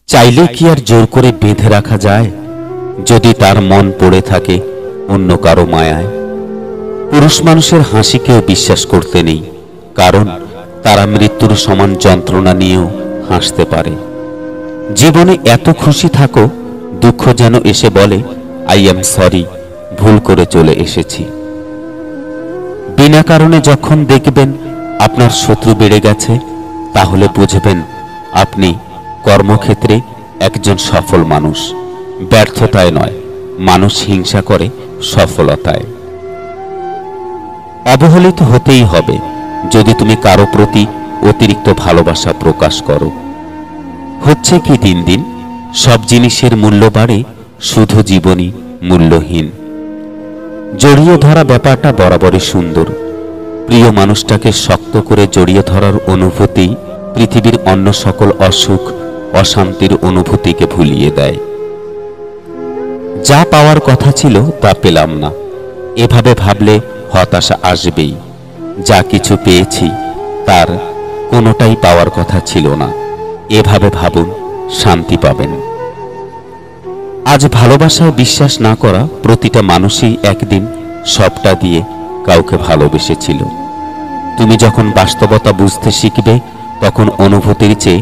চাইলে কি আর জোর করে বেঁধে রাখা যায় যদি তার মন পড়ে থাকে অন্য কারো মায়ায়? পুরুষ মানুষের হাসিকেও বিশ্বাস করতে নেই, কারণ তারা মৃত্যুর সমান যন্ত্রণা নিয়েও হাসতে পারে। জীবনে এত খুশি থাকো, দুঃখ যেন এসে বলে আই এম সরি, ভুল করে চলে এসেছি। বিনা কারণে যখন দেখবেন আপনার শত্রু বেড়ে গেছে, তাহলে বুঝবেন আপনি কর্মক্ষেত্রে একজন সফল মানুষ। ব্যর্থতায় নয়, মানুষ হিংসা করে সফলতায়। অবহেলিত হতেই হবে যদি তুমি কারো প্রতি অতিরিক্ত ভালোবাসা প্রকাশ করো। হচ্ছে কি, দিন দিন সব জিনিসের মূল্য বাড়ে, শুধু জীবনই মূল্যহীন। জড়িয়ে ধরা ব্যাপারটা বরাবরই সুন্দর। প্রিয় মানুষটাকে শক্ত করে জড়িয়ে ধরার অনুভূতি পৃথিবীর অন্য সকল অসুখ অশান্তির অনুভূতিকে ভুলিয়ে দেয়। যা পাওয়ার কথা ছিল তা পেলাম না, এভাবে ভাবলে হতাশা আসবেই। যা কিছু পেয়েছি তার কোনোটাই পাওয়ার কথা ছিল না, এভাবে ভাবুন, শান্তি পাবেন। আজ ভালোবাসায় বিশ্বাস না করা প্রতিটা মানুষই একদিন সবটা দিয়ে কাউকে ভালোবেসেছিল। তুমি যখন বাস্তবতা বুঝতে শিখবে, তখন অনুভূতির চেয়ে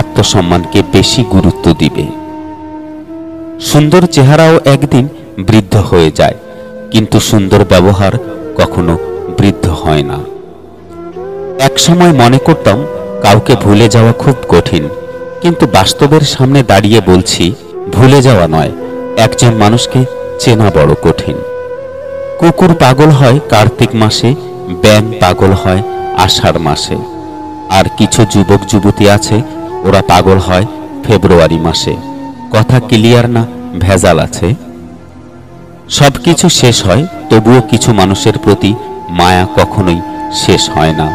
আত্মসম্মানকে বেশি গুরুত্ব দিবে। সুন্দর চেহারাও একদিন বৃদ্ধ হয়ে যায়, কিন্তু সুন্দর ব্যবহার কখনো বৃদ্ধ হয় না। এক সময় মনে করতাম কাউকে ভুলে যাওয়া খুব কঠিন, কিন্তু বাস্তবের সামনে দাঁড়িয়ে বলছি, ভুলে যাওয়া নয়, একজন মানুষকে চেনা বড় কঠিন। কুকুর পাগল হয় কার্তিক মাসে, ব্যাঙ পাগল হয় আষাঢ় মাসে। আর কিছু যুবক যুবতী আছে, ওরা পাগল হয় ফেব্রুয়ারি মাসে। কথা ক্লিয়ার না, ভেজাল আছে? সবকিছু শেষ হয়, তবুও কিছু মানুষের প্রতি মায়া কখনোই শেষ হয় না।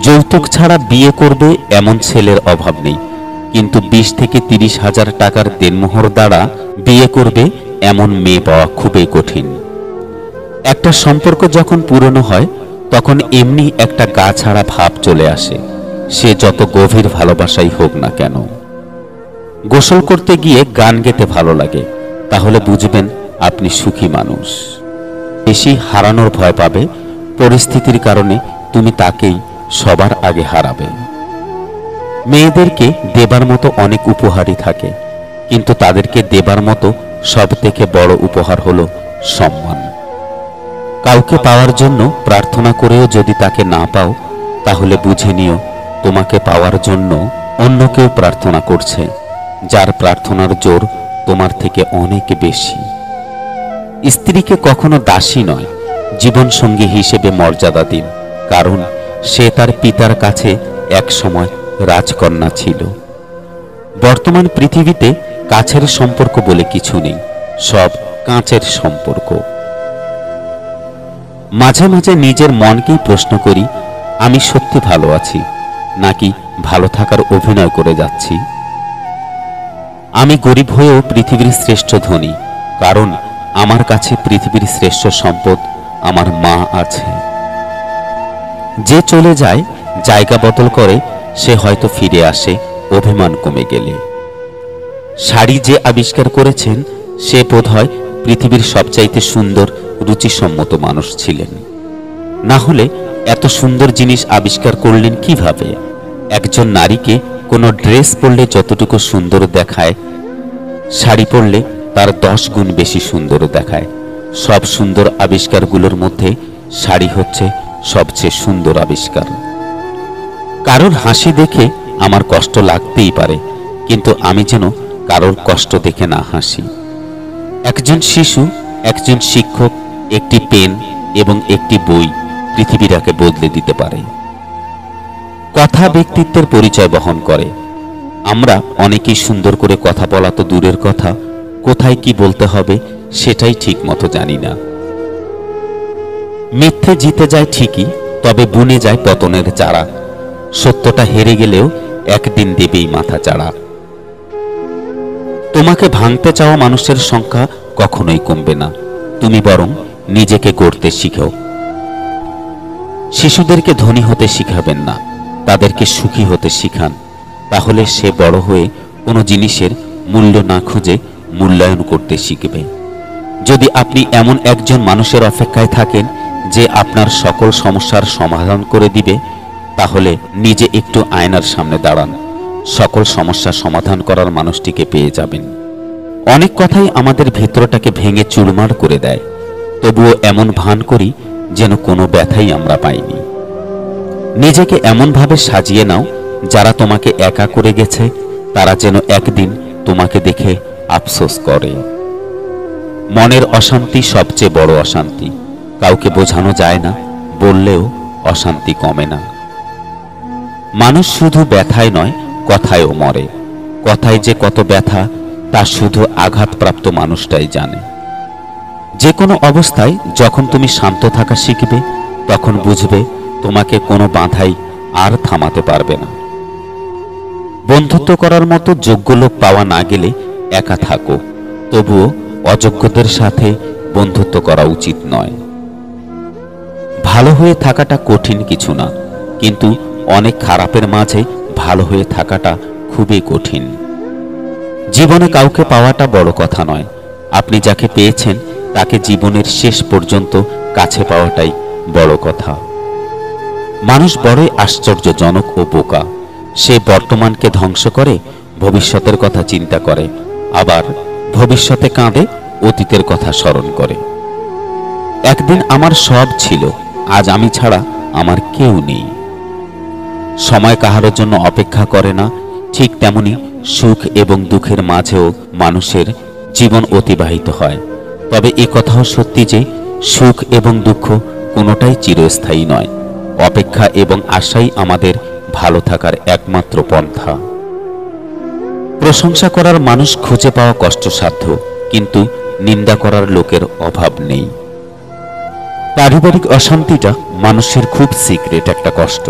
যৌতুক ছাড়া বিয়ে করবে এমন ছেলের অভাব নেই, কিন্তু 20 থেকে 30 হাজার টাকার দেনমোহর দ্বারা বিয়ে করবে এমন মেয়ে পাওয়া খুবই কঠিন। একটা সম্পর্ক যখন পুরনো হয়, তখন এমনি একটা গা ছাড়া ভাব চলে আসে, সে যত গভীর ভালোবাসাই হোক না কেন। গোসল করতে গিয়ে গান গেতে ভালো লাগে, তাহলে বুঝবেন আপনি সুখী মানুষ। বেশি হারানোর ভয় পাবে, পরিস্থিতির কারণে তুমি তাকেই সবার আগে হারাবে। মেয়েদেরকে দেবার মতো অনেক উপহারই থাকে, কিন্তু তাদেরকে দেবার মতো সবথেকে বড় উপহার হলো সম্মান। কাউকে পাওয়ার জন্য প্রার্থনা করেও যদি তাকে না পাও, তাহলে বুঝে নিও তোমাকে পাওয়ার জন্য অন্য কেউ প্রার্থনা করছে, যার প্রার্থনার জোর তোমার থেকে অনেক বেশি। স্ত্রীকে কখনো দাসী নয়, জীবনসঙ্গী হিসেবে মর্যাদা দিন, কারণ সে তার পিতার কাছে এক সময় রাজকন্যা ছিল। বর্তমান পৃথিবীতে কাছের সম্পর্ক বলে কিছু নেই, সব কাঁচের সম্পর্ক। মাঝে মাঝে নিজের মনকেই প্রশ্ন করি, আমি সত্যি ভালো আছি নাকি ভালো থাকার অভিনয় করে যাচ্ছি? আমি গরিব হয়েও পৃথিবীর শ্রেষ্ঠ ধনী, কারণ আমার কাছে পৃথিবীর শ্রেষ্ঠ সম্পদ আমার মা আছে। যে চলে যায়, জায়গা বদল করে, সে হয়তো ফিরে আসে অভিমান কমে গেলে। শাড়ি যে আবিষ্কার করেছেন, সে বোধহয় পৃথিবীর সবচাইতে সুন্দর রুচিসম্মত মানুষ ছিলেন, না হলে এত সুন্দর জিনিস আবিষ্কার করলেন কিভাবে? একজন নারীকে কোনো ড্রেস পরলে যতটুকু সুন্দর দেখায়, শাড়ি পরলে তার 10 গুণ বেশি সুন্দর দেখায়। সব সুন্দর আবিষ্কারগুলোর মধ্যে শাড়ি হচ্ছে সবচেয়ে সুন্দর আবিষ্কার। কারোর হাসি দেখে আমার কষ্ট লাগতেই পারে, কিন্তু আমি যেন কারোর কষ্ট দেখে না হাসি। একজন শিশু, একজন শিক্ষক, একটি পেন এবং একটি বই পৃথিবীটাকে বদলে দিতে পারে। কথা ব্যক্তিত্বের পরিচয় বহন করে। আমরা অনেকেই সুন্দর করে কথা বলা তো দূরের কথা, কোথায় কি বলতে হবে সেটাই ঠিক মতো জানি না। মিথ্যে জিতে যায় ঠিকই, তবে বুনে যায় পতনের চারা। সত্যটা হেরে গেলেও একদিন দেবেই মাথা চাড়া। তোমাকে ভাঙতে চাওয়া মানুষের সংখ্যা কখনোই কমবে না, তুমি বরং নিজেকে গড়তে শিখো। শিশুদেরকে ধনী হতে শিখাবেন না, তাদেরকে সুখী হতে শিখান, তাহলে সে বড় হয়ে কোনো জিনিসের মূল্য না খুঁজে মূল্যায়ন করতে শিখবে। যদি আপনি এমন একজন মানুষের অপেক্ষায় থাকেন যে আপনার সকল সমস্যার সমাধান করে দিবে, তাহলে নিজে একটু আয়নার সামনে দাঁড়ান, সকল সমস্যা সমাধান করার মানুষটিকে পেয়ে যাবেন। অনেক কথাই আমাদের ভেতরটাকে ভেঙে চুরমার করে দেয়, তবুও এমন ভান করি যেন কোনো ব্যথাই আমরা পাইনি। নিজেকে এমনভাবে সাজিয়ে নাও, যারা তোমাকে একা করে গেছে তারা যেন একদিন তোমাকে দেখে আফসোস করে। মনের অশান্তি সবচেয়ে বড় অশান্তি, কাউকে বোঝানো যায় না, বললেও অশান্তি কমে না। মানুষ শুধু ব্যথায় নয়, কথায়ও মরে। কথায় যে কত ব্যথা তা শুধু আঘাতপ্রাপ্ত মানুষটাই জানে। যে কোনো অবস্থায় যখন তুমি শান্ত থাকা শিখবে, তখন বুঝবে তোমাকে কোনো বাধাই আর থামাতে পারবে না। বন্ধুত্ব করার মতো যোগ্য লোক পাওয়া না গেলে একা থাকো, তবুও অযোগ্যদের সাথে বন্ধুত্ব করা উচিত নয়। ভালো হয়ে থাকাটা কঠিন কিছু না, কিন্তু অনেক খারাপের মাঝে ভালো হয়ে থাকাটা খুবই কঠিন। জীবনে কাউকে পাওয়াটা বড় কথা নয়, আপনি যাকে পেয়েছেন তাকে জীবনের শেষ পর্যন্ত কাছে পাওয়াটাই বড় কথা। মানুষ বড়ই আশ্চর্যজনক ও বোকা। সে বর্তমানকে ধ্বংস করে ভবিষ্যতের কথা চিন্তা করে, আবার ভবিষ্যতে কাঁদে অতীতের কথা স্মরণ করে। একদিন আমার সব ছিল, আজ আমি ছাড়া আমার কেউ নেই। সময় কাহারোর জন্য অপেক্ষা করে না, ঠিক তেমনি সুখ এবং দুঃখের মাঝেও মানুষের জীবন অতিবাহিত হয়। তবে এ কথাও সত্যি যে সুখ এবং দুঃখ কোনোটাই চিরস্থায়ী নয়। অপেক্ষা এবং আশাই আমাদের ভালো থাকার একমাত্র পন্থা। প্রশংসা করার মানুষ খুঁজে পাওয়া কষ্টসাধ্য, কিন্তু নিন্দা করার লোকের অভাব নেই। পারিবারিক অশান্তিটা মানুষের খুব সিক্রেট একটা কষ্ট,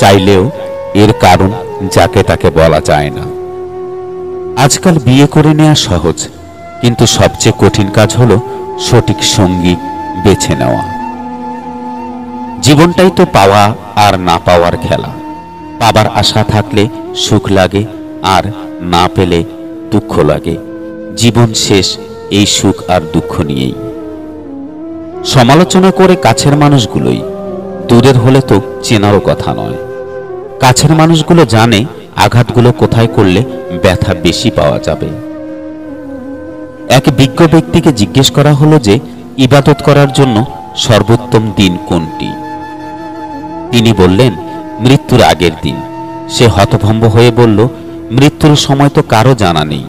চাইলেও এর কারণ যাকে তাকে বলা যায় না। আজকাল বিয়ে করে নেওয়া সহজ, কিন্তু সবচেয়ে কঠিন কাজ হলো সঠিক সঙ্গী বেছে নেওয়া। জীবনটাই তো পাওয়া আর না পাওয়ার খেলা। পাবার আশা থাকলে সুখ লাগে, আর না পেলে দুঃখ লাগে। জীবন শেষ এই সুখ আর দুঃখ নিয়েই। সমালোচনা করে কাছের মানুষগুলোই, দূরের হলে তো চেনারও কথা নয়। কাছের মানুষগুলো জানে আঘাতগুলো কোথায় করলে ব্যথা বেশি পাওয়া যাবে। এক বিজ্ঞ ব্যক্তিকে জিজ্ঞেস করা হলো যে ইবাদত করার জন্য সর্বোত্তম দিন কোনটি। তিনি বললেন, মৃত্যুর আগের দিন। সে হতভম্ব হয়ে বলল, মৃত্যুর সময় তো কারো জানা নেই।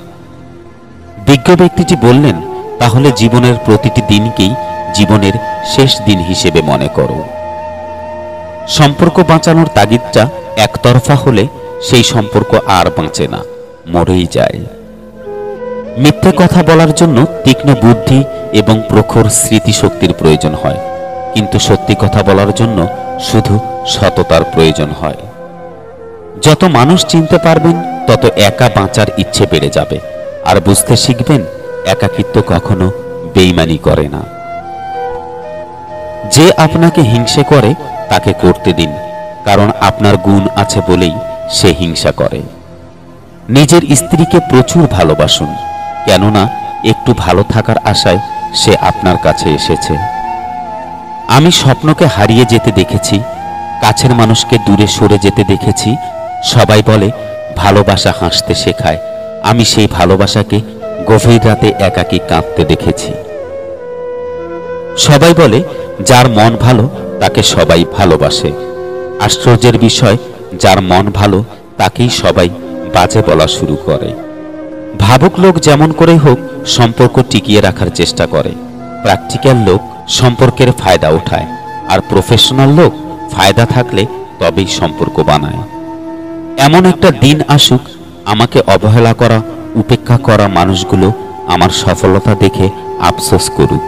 বিজ্ঞ ব্যক্তিটি বললেন, তাহলে জীবনের প্রতিটি দিনকেই জীবনের শেষ দিন হিসেবে মনে করো। সম্পর্ক বাঁচানোর তাগিদটা একতরফা হলে সেই সম্পর্ক আর বাঁচে না, মরেই যায়। মিথ্যে কথা বলার জন্য তীক্ষ্ণ বুদ্ধি এবং প্রখর স্মৃতিশক্তির প্রয়োজন হয়, কিন্তু সত্যি কথা বলার জন্য শুধু সততার প্রয়োজন হয়। যত মানুষ চিনতে পারবেন, তত একা বাঁচার ইচ্ছে বেড়ে যাবে, আর বুঝতে শিখবেন একাকিত্ব কখনো বেইমানি করে না। যে আপনাকে হিংসে করে তাকে করতে দিন, কারণ আপনার গুণ আছে বলেই সে হিংসা করে। নিজের স্ত্রীকে প্রচুর ভালোবাসুন, কেননা একটু ভালো থাকার আশায় সে আপনার কাছে এসেছে। আমি স্বপ্নকে হারিয়ে যেতে দেখেছি, কাছের মানুষকে দূরে সরে যেতে দেখেছি। সবাই বলে ভালোবাসা হাসতে শেখায়, আমি সেই ভালোবাসাকে গভীর রাতে একাকী কাঁদতে দেখেছি। সবাই বলে যার মন ভালো তাকে সবাই ভালোবাসে। আশ্চর্যের বিষয়, যার মন ভালো তাকেই সবাই বাজে বলা শুরু করে। ভাবুক লোক যেমন করে হোক সম্পর্ক টিকিয়ে রাখার চেষ্টা করে। প্র্যাকটিক্যাল লোক সম্পর্কের ফায়দা ওঠায়, আর প্রফেশনাল লোক ফায়দা থাকলে তবেই সম্পর্ক বানায়। এমন একটা দিন আসুক, আমাকে অবহেলা করা, উপেক্ষা করা মানুষগুলো আমার সফলতা দেখে আফসোস করুক।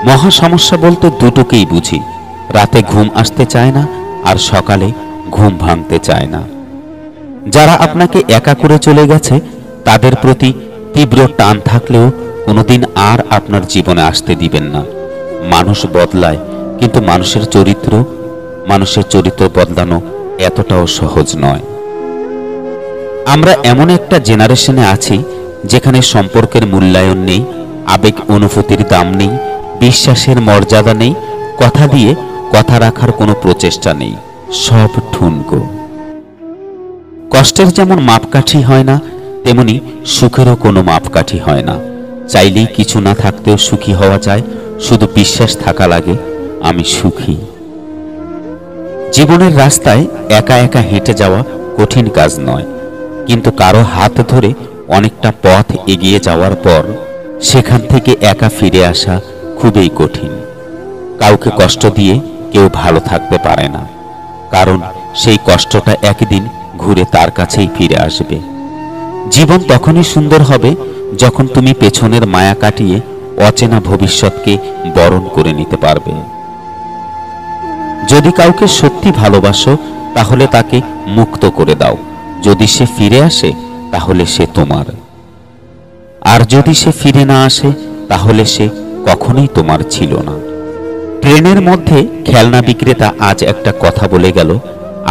মহা সমস্যা বলতে দুটোকেই বুঝি, রাতে ঘুম আসতে চায় না, আর সকালে ঘুম ভাঙতে চায় না। যারা আপনাকে একা করে চলে গেছে তাদের প্রতি তীব্র টান থাকলেও কোনোদিন আর আপনার জীবনে আসতে দিবেন না। মানুষ বদলায়, কিন্তু মানুষের চরিত্র বদলানো এতটাও সহজ নয়। আমরা এমন একটা জেনারেশনে আছি যেখানে সম্পর্কের মূল্যায়ন নেই, আবেগ অনুভূতির দাম নেই, বিশ্বাসের মর্যাদা নেই, কথা দিয়ে কথা রাখার কোনো প্রচেষ্টা নেই, সব ঠুনকো। কষ্টের যেমন মাপকাঠি হয় না, তেমনি সুখেরও কোনো মাপকাঠি হয় না। চাইলেই কিছু না থাকতেও সুখী হওয়া যায়, শুধু বিশ্বাস থাকা লাগে আমি সুখী। জীবনের রাস্তায় একা একা হেঁটে যাওয়া কঠিন কাজ নয়, কিন্তু কারো হাত ধরে অনেকটা পথ এগিয়ে যাওয়ার পর সেখান থেকে একা ফিরে আসা খুবই কঠিন। কাউকে কষ্ট দিয়ে কেউ ভালো থাকতে পারে না, কারণ সেই কষ্টটা একদিন ঘুরে তার কাছেই ফিরে আসবে। জীবন তখনই সুন্দর হবে যখন তুমি পেছনের মায়া কাটিয়ে অচেনা ভবিষ্যৎকে বরণ করে নিতে পারবে। যদি কাউকে সত্যি ভালোবাসো তাহলে তাকে মুক্ত করে দাও। যদি সে ফিরে আসে তাহলে সে তোমার, আর যদি সে ফিরে না আসে তাহলে সে কখনোই তোমার ছিল না। ট্রেনের মধ্যে খেলনা বিক্রেতা আজ একটা কথা বলে গেল,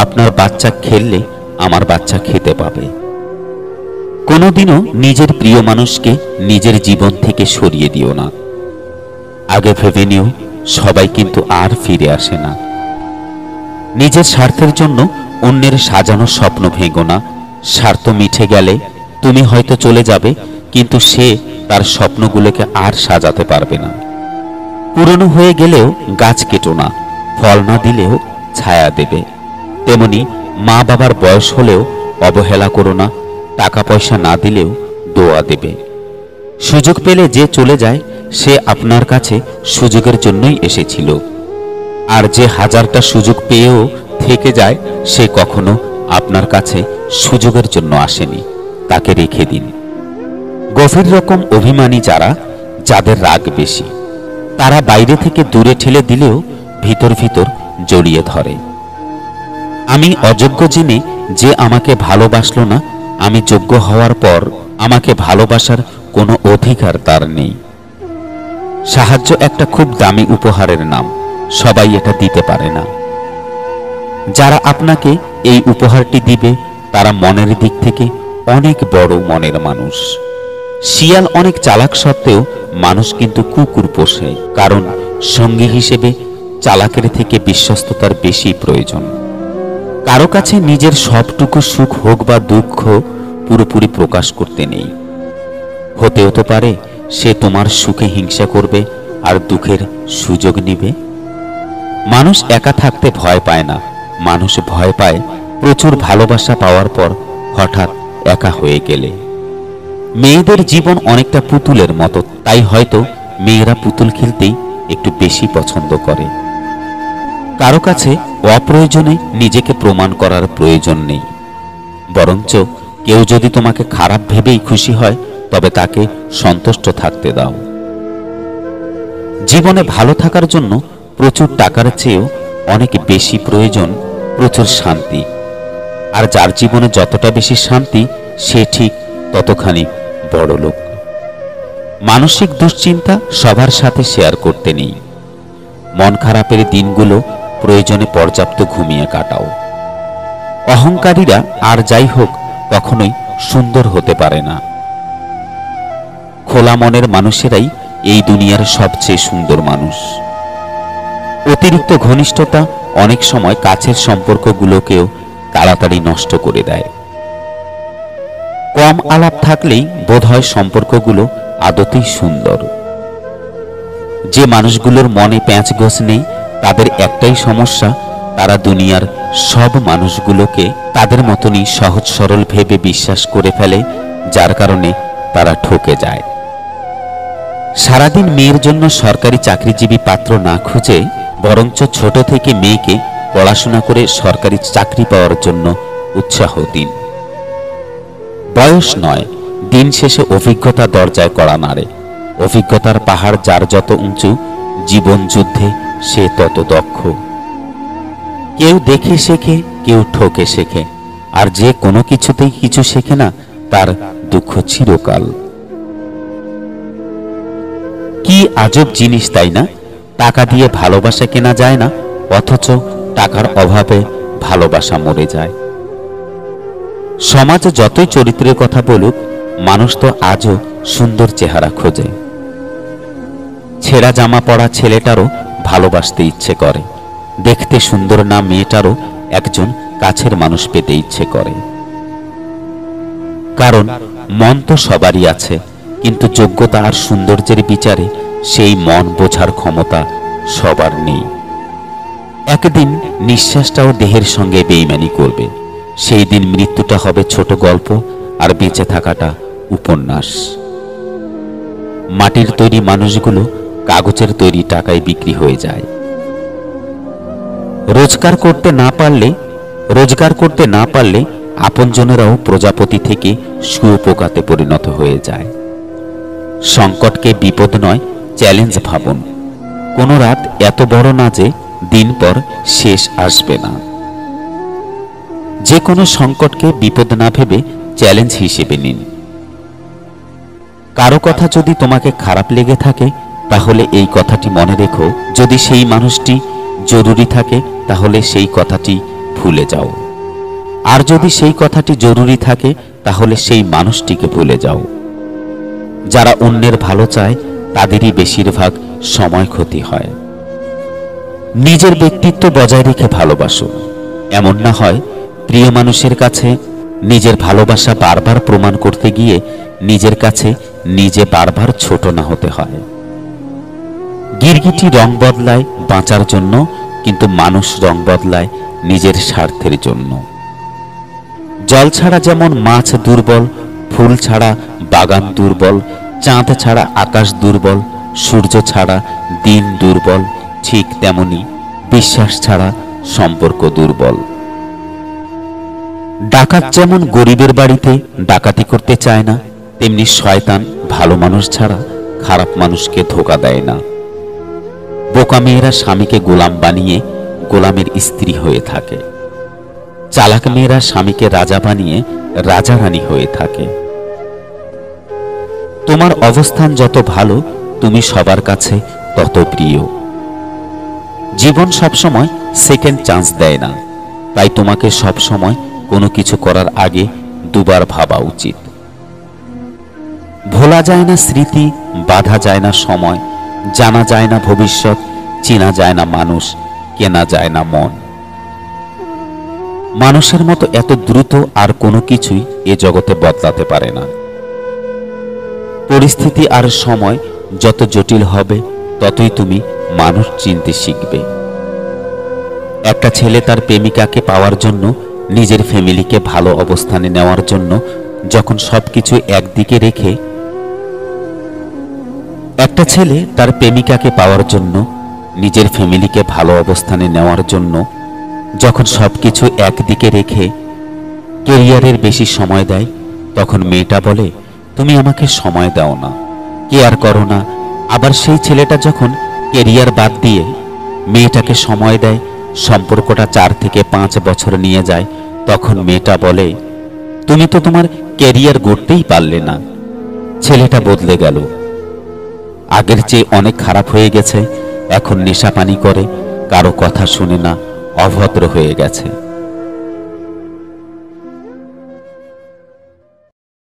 আপনার বাচ্চা খেললে আমার বাচ্চা খেতে পাবে। কোনোদিনও নিজের প্রিয় মানুষকে নিজের জীবন থেকে সরিয়ে দিও না। আগে ভেবে নিও, সবাই কিন্তু আর ফিরে আসে না। নিজের স্বার্থের জন্য অন্যের সাজানো স্বপ্ন ভেঙো না। স্বার্থ মিটে গেলে তুমি হয়তো চলে যাবে, কিন্তু সে তার স্বপ্নগুলোকে আর সাজাতে পারবে না। পুরনো হয়ে গেলেও গাছ কেটো না, ফল না দিলেও ছায়া দেবে। তেমনি মা বাবার বয়স হলেও অবহেলা করো না, টাকা পয়সা না দিলেও দোয়া দেবে। সুযোগ পেলে যে চলে যায় সে আপনার কাছে সুযোগের জন্যই এসেছিল, আর যে হাজারটা সুযোগ পেয়েও থেকে যায় সে কখনো আপনার কাছে সুযোগের জন্য আসেনি। তাকে রেখে দিন। গভীর রকম অভিমানী যারা, যাদের রাগ বেশি, তারা বাইরে থেকে দূরে ঠেলে দিলেও ভিতর ভিতর জড়িয়ে ধরে। আমি অযোগ্য জেনে যে আমাকে ভালোবাসলো না, আমি যোগ্য হওয়ার পর আমাকে ভালোবাসার কোনো অধিকার তার নেই। সাহায্য একটা খুব দামি উপহারের নাম, সবাই এটা দিতে পারে না। যারা আপনাকে এই উপহারটি দিবে তারা মনের দিক থেকে অনেক বড় মনের মানুষ। শিয়াল অনেক চালাক সত্ত্বেও মানুষ কিন্তু কুকুর পোষে, কারণ সঙ্গী হিসেবে চালাকের থেকে বিশ্বস্ততার বেশি প্রয়োজন। কারো কাছে নিজের সবটুকু সুখ হোক বা দুঃখ পুরোপুরি প্রকাশ করতে নেই। হতেও তো পারে সে তোমার সুখে হিংসা করবে আর দুঃখের সুযোগ নেবে। মানুষ একা থাকতে ভয় পায় না, মানুষ ভয় পায় প্রচুর ভালোবাসা পাওয়ার পর হঠাৎ একা হয়ে গেলে। মেয়েদের জীবন অনেকটা পুতুলের মতো, তাই হয়তো মেয়েরা পুতুল খেলতেই একটু বেশি পছন্দ করে। কারো কাছে অপ্রয়োজনে নিজেকে প্রমাণ করার প্রয়োজন নেই, বরঞ্চ কেউ যদি তোমাকে খারাপ ভেবেই খুশি হয় তবে তাকে সন্তুষ্ট থাকতে দাও। জীবনে ভালো থাকার জন্য প্রচুর টাকার চেয়েও অনেক বেশি প্রয়োজন প্রচুর শান্তি। আর যার জীবনে যতটা বেশি শান্তি সে ঠিক ততখানি বড় লোক। মানসিক দুশ্চিন্তা সবার সাথে শেয়ার করতে নেই। মন খারাপের দিনগুলো প্রয়োজনে পর্যাপ্ত ঘুমিয়ে কাটাও। অহংকারীরা আর যাই হোক কখনোই সুন্দর হতে পারে না। খোলা মনের মানুষেরাই এই দুনিয়ার সবচেয়ে সুন্দর মানুষ। অতিরিক্ত ঘনিষ্ঠতা অনেক সময় কাছের সম্পর্কগুলোকেও তাড়াতাড়ি নষ্ট করে দেয়। কম আলাপ থাকলেই বোধহয় সম্পর্কগুলো আদতেই সুন্দর। যে মানুষগুলোর মনে প্যাঁচগোছ নেই তাদের একটাই সমস্যা, তারা দুনিয়ার সব মানুষগুলোকে তাদের মতনই সহজ সরল ভেবে বিশ্বাস করে ফেলে, যার কারণে তারা ঠকে যায়। সারাদিন মেয়ের জন্য সরকারি চাকরিজীবী পাত্র না খুঁজে বরঞ্চ ছোট থেকে মেয়েকে পড়াশোনা করে সরকারি চাকরি পাওয়ার জন্য উৎসাহ দিন। বয়স নয়, দিন শেষে অভিজ্ঞতা দরজায় কড়া নাড়ে। অভিজ্ঞতার পাহাড় যার যত উঁচু, জীবন যুদ্ধে সে তত দক্ষ। কেউ দেখে শেখে, কেউ ঠকে শেখে, আর যে কোনো কিছুতেই কিছু শেখে না তার দুঃখ চিরকাল। কি আজব জিনিস তাই না? টাকা দিয়ে ভালোবাসা কেনা যায় না, অথচ টাকার অভাবে ভালোবাসা মরে যায়। সমাজ যতই চরিত্রের কথা বলুক, মানুষ তো আজও সুন্দর চেহারা খোঁজে। ছেঁড়া জামা পরা ছেলেটারও ভালোবাসতে ইচ্ছে করে, দেখতে সুন্দর না মেয়েটারও একজন কাছের মানুষ পেতে ইচ্ছে করে। কারণ মন তো সবারই আছে, কিন্তু যোগ্যতা আর সৌন্দর্যের বিচারে সেই মন বোঝার ক্ষমতা সবার নেই। একদিন নিঃশ্বাসটাও দেহের সঙ্গে বেইমানি করবে, সেই দিন মৃত্যুটা হবে ছোট গল্প আর বেঁচে থাকাটা উপন্যাস। মাটির তৈরি মানুষগুলো কাগজের তৈরি টাকায় বিক্রি হয়ে যায়। রোজগার করতে না পারলে আপনজনেরাও প্রজাপতি থেকে শুঁয়োপোকাতে পরিণত হয়ে যায়। সংকটকে বিপদ নয়, চ্যালেঞ্জ ভাবুন। কোনো রাত এত বড় না যে দিন পর শেষ আসবে না। যে কোনো সংকটকে বিপদ না ভেবে চ্যালেঞ্জ হিসেবে নিন। কারো কথা যদি তোমাকে খারাপ লেগে থাকে, তাহলে এই কথাটি মনে রেখো, যদি সেই মানুষটি জরুরি থাকে তাহলে সেই কথাটি ভুলে যাও, আর যদি সেই কথাটি জরুরি থাকে তাহলে সেই মানুষটিকে ভুলে যাও। যারা অন্যের ভালো চায় তাদেরই বেশিরভাগ সময় ক্ষতি হয়। নিজের ব্যক্তিত্ব বজায় রেখে ভালোবাসো, এমন না হয় প্রিয় মানুষের কাছে নিজের ভালোবাসা বারবার প্রমাণ করতে গিয়ে নিজের কাছে নিজে বারবার ছোট না হতে হয়। গিরগিটি রং বদলায় বাঁচার জন্য, কিন্তু মানুষ রং বদলায় নিজের স্বার্থের জন্য। জল ছাড়া যেমন মাছ দুর্বল, ফুল ছাড়া বাগান দুর্বল, চাঁদ ছাড়া আকাশ দুর্বল, সূর্য ছাড়া দিন দুর্বল, ঠিক তেমনি বিশ্বাস ছাড়া সম্পর্ক দুর্বল। ডাকাত যেমন গরিবের বাড়িতে ডাকাতি করতে চায় না, তেমনি শয়তান ভালো মানুষ ছাড়া খারাপ মানুষকে ধোঁকা দেয় না। বোকা মেয়েরা স্বামীকে গোলাম বানিয়ে গোলামের স্ত্রী হয়ে থাকে, চালাক মেয়েরা স্বামীকে রাজা বানিয়ে রাজা রানী হয়ে থাকে। তোমার অবস্থান যত ভালো, তুমি সবার কাছে তত প্রিয়। জীবন সবসময় সেকেন্ড চান্স দেয় না, তাই তোমাকে সবসময় কোনো কিছু করার আগে দুবার ভাবা উচিত। ভোলা যায় না স্মৃতি, বাঁধা যায় না সময়, জানা যায় না ভবিষ্যৎ, চেনা যায় না মানুষ, কেনা যায় না মন। মানুষের মতো এত দ্রুত আর কোনো কিছুই এ জগতে বদলাতে পারে না। পরিস্থিতি আর সময় যত জটিল হবে, ততই তুমি মানুষ চিনতে শিখবে। একটা ছেলে তার প্রেমিকাকে পাওয়ার জন্য, নিজের ফ্যামিলিকে ভালো অবস্থানে নেওয়ার জন্য যখন সবকিছু একদিকে রেখে একটা ছেলে তার প্রেমিকাকে পাওয়ার জন্য, নিজের ফ্যামিলিকে ভালো অবস্থানে নেওয়ার জন্য যখন সবকিছু একদিকে রেখে ক্যারিয়ারের বেশি সময় দেয়, তখন মেয়েটা বলে, তুমি আমাকে সময় দাও না, কেয়ার করো না। আবার সেই ছেলেটা যখন ক্যারিয়ার বাদ দিয়ে মেয়েটাকে সময় দেয়, সম্পর্কটা 4 থেকে 5 বছর নিয়ে যায়, তখন মেয়েটা বলে, তুমি তো তোমার ক্যারিয়ার গড়তেই পারলে না। ছেলেটা বদলে গেল, আগের চেয়ে অনেক খারাপ হয়ে গেছে, এখন নেশাপানি করে, কারো কথা শুনে না, অভদ্র হয়ে গেছে।